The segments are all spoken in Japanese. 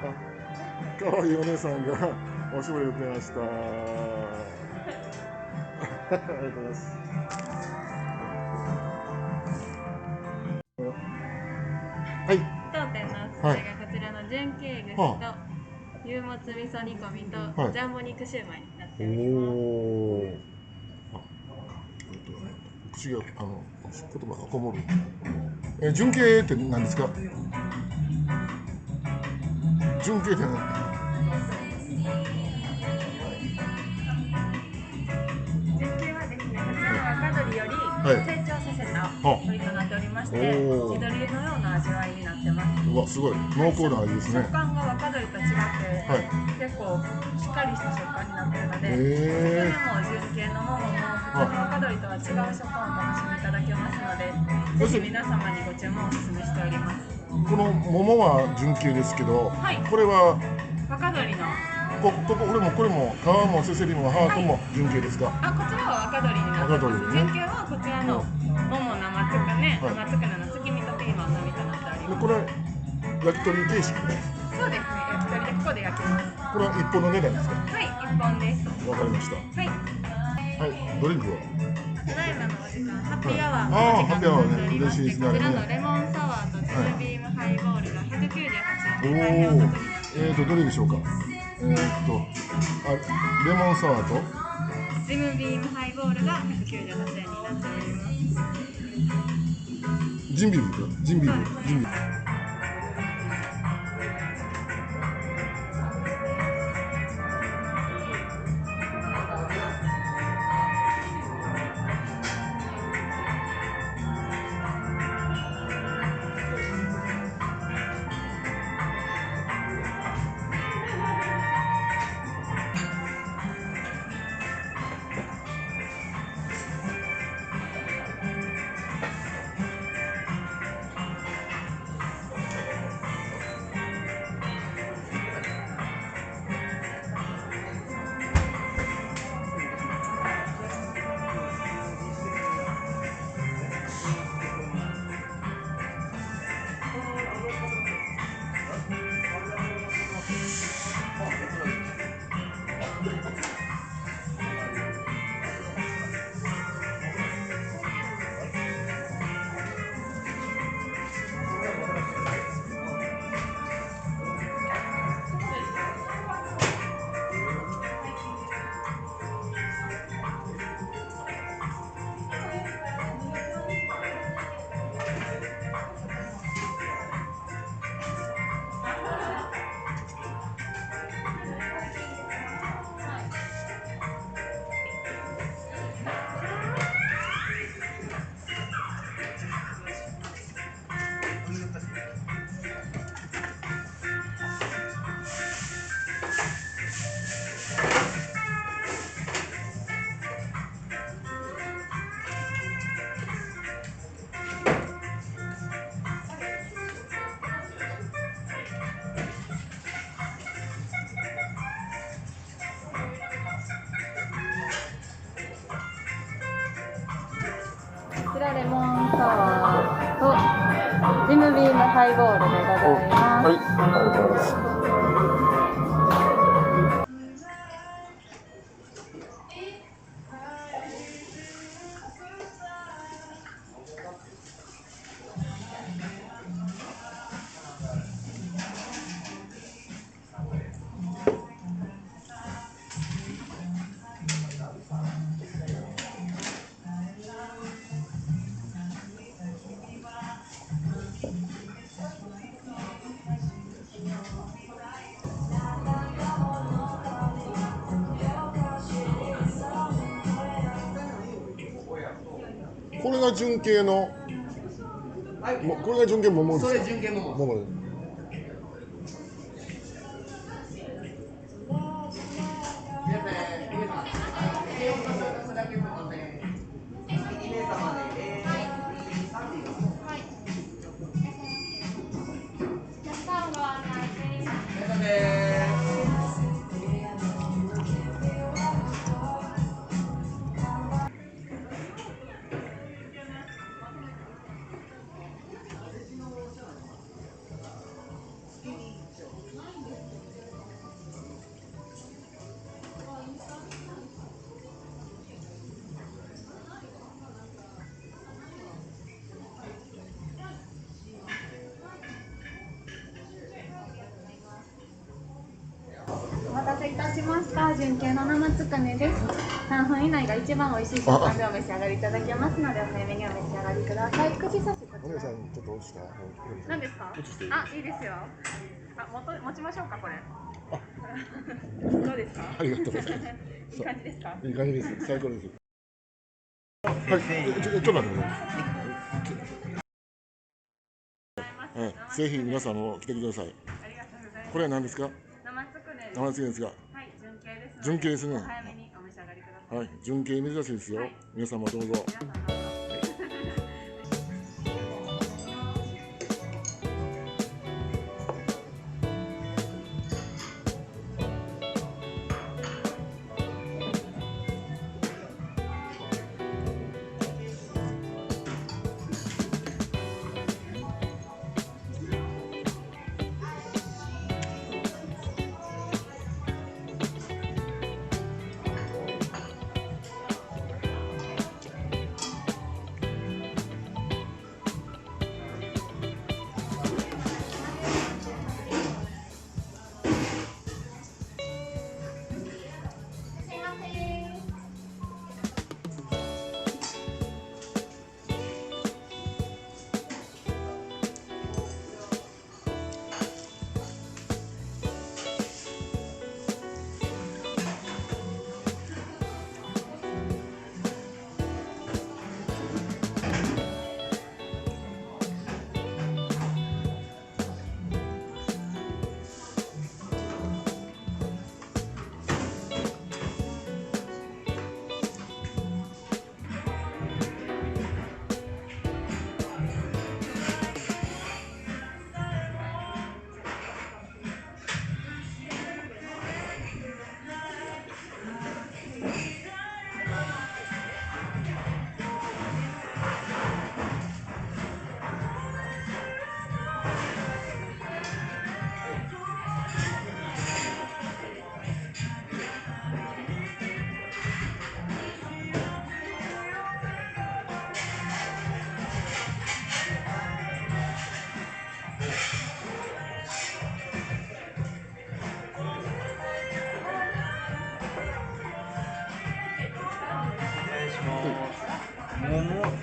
可愛いお姉さんがおしぼり売ってました。ありがとうございます。はい。当店のおすすめがこちらの純系串と牛もつ味噌煮込みとジャンボ肉シューマイになっております。口が言葉がこもる。純系って何ですか？純系って何？純系はですね、こちらの若鶏より成長させた鶏となっておりまして、地鶏のような味わいになってます。うわ、すごい濃厚な味ですね。食感が若鶏と違って、結構しっかりした食感になっているので、それも純系のものも普通の若鶏とは違う食感をお楽しみいただけますので、ぜひ皆様にご注文をお勧めしております。この桃は純系ですけど、これは若鶏のこれも皮もせせりもハートも純系ですか？こちらは若鶏になってます。純系はこちらの桃生つくね、生つくねの月見とピーマンのみとなっております。これ焼き鳥形式？そうですね、焼き鳥でここで焼きます。これは一本の値段ですか？はい、一本です。わかりました。はい、ドリンクは？ただいまのお時間、ハッピーアワーのお時間となっておりまして、こちらのレモンサワーとジムビームハイボールが198円で大変お得になっております。どれでしょうか？レモンサワーとジムビームハイボールが198円になっております。ジンビームか？ジンビーム。こちらレモンサワーとジムビームハイボールでございます。はい、ありがとうございます。これが純系の、これが純系桃ですか？それ純系桃。いたしました。純系の生つくねです。3分以内が一番美味しい食感でお召し上がりいただけますので、お早めにお召し上がりください。串刺しこちら。お姉さんちょっと落ちた。何ですか？落ちていい？あ、いいですよ。持ちましょうかこれ。どうですか？ありがとうございます。いい感じですか？いい感じです。最高です。はい、ちょっと待ってください。はい、ぜひ皆さんも来てください。ありがとうございます。これは何ですか？生つくねです。生つくねですが。はい、純系です。純系ですね。お早めにお召し上がりください。はい、純系珍しいですよ。はい、皆さんもどうぞ。皆さんどうぞ。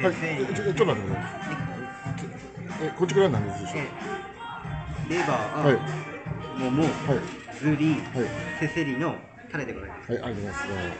はい、ちょっと待ってください。こっちから何ですでしょう？レバー、はい、桃、はい、ブリ、はい、せせりのタレでございます。はい、ありがとうございます。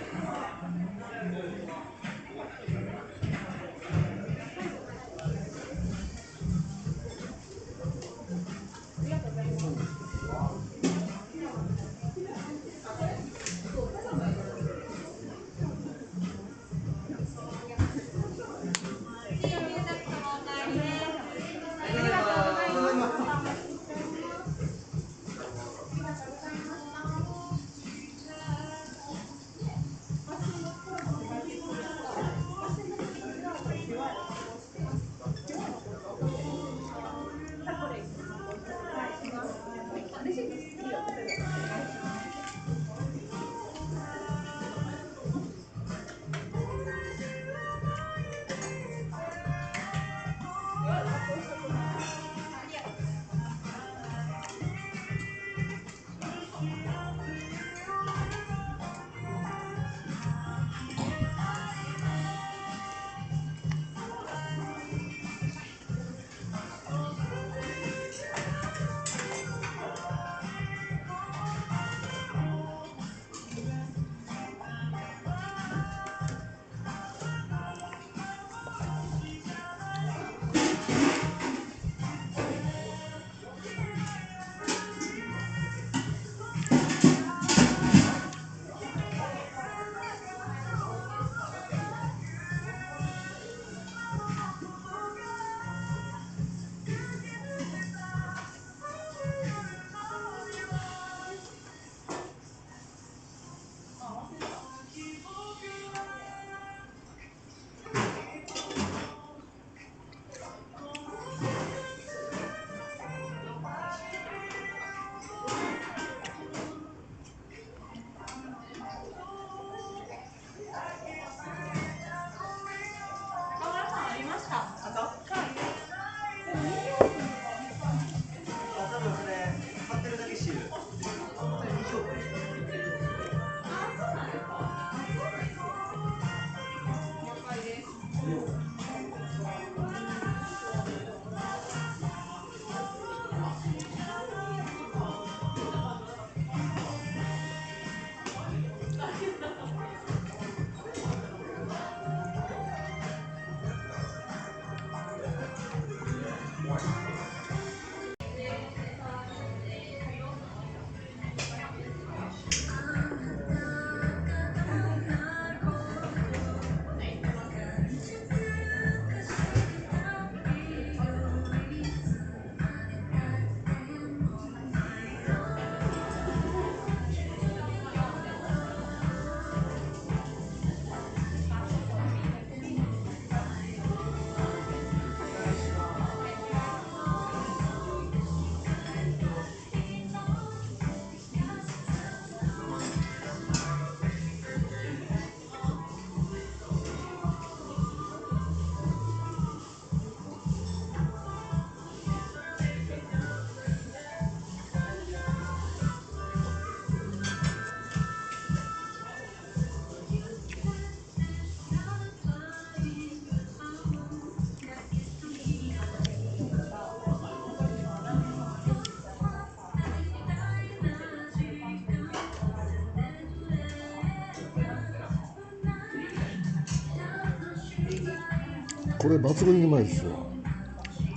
これ抜群にうまいですよ。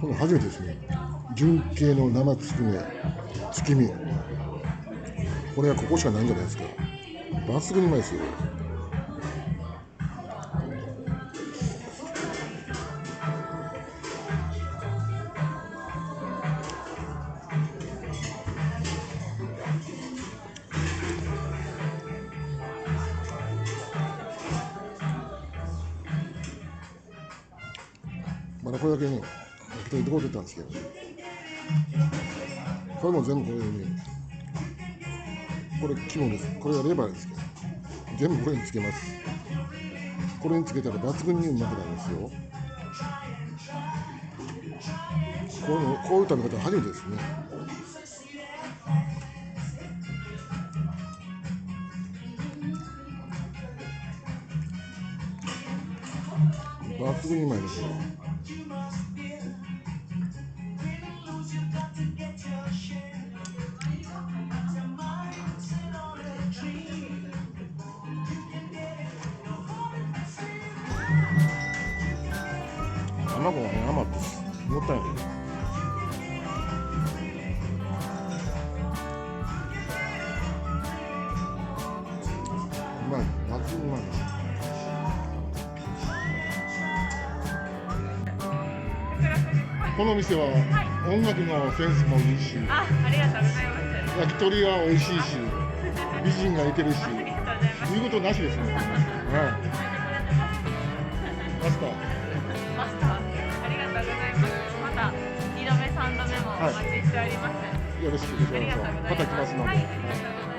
これ初めてですね。純系の生つくね、月見。これはここしかないんじゃないですか。抜群にうまいですよ。まだこれだけね、一人どこ出たんですけど、これも全部これに、これ肝です。これはレバーですけど、全部これにつけます。これにつけたら抜群にうまくなるんですよ。こういう食べ方は初めてですね。抜群にうまいですよ。卵がね、甘くてもったいない。うまい、抜群にうまい。この店は音楽のセンスもいいし、ありがとうございます。焼き鳥が美味しいし、美人がいてるし、ありがとうございます。言うことなしですね。はい。マスター。マスター、ありがとうございます。また2度目、3度目もお待ちしております。よろしくお願いします。また来ますので。はい、ありがとうございます。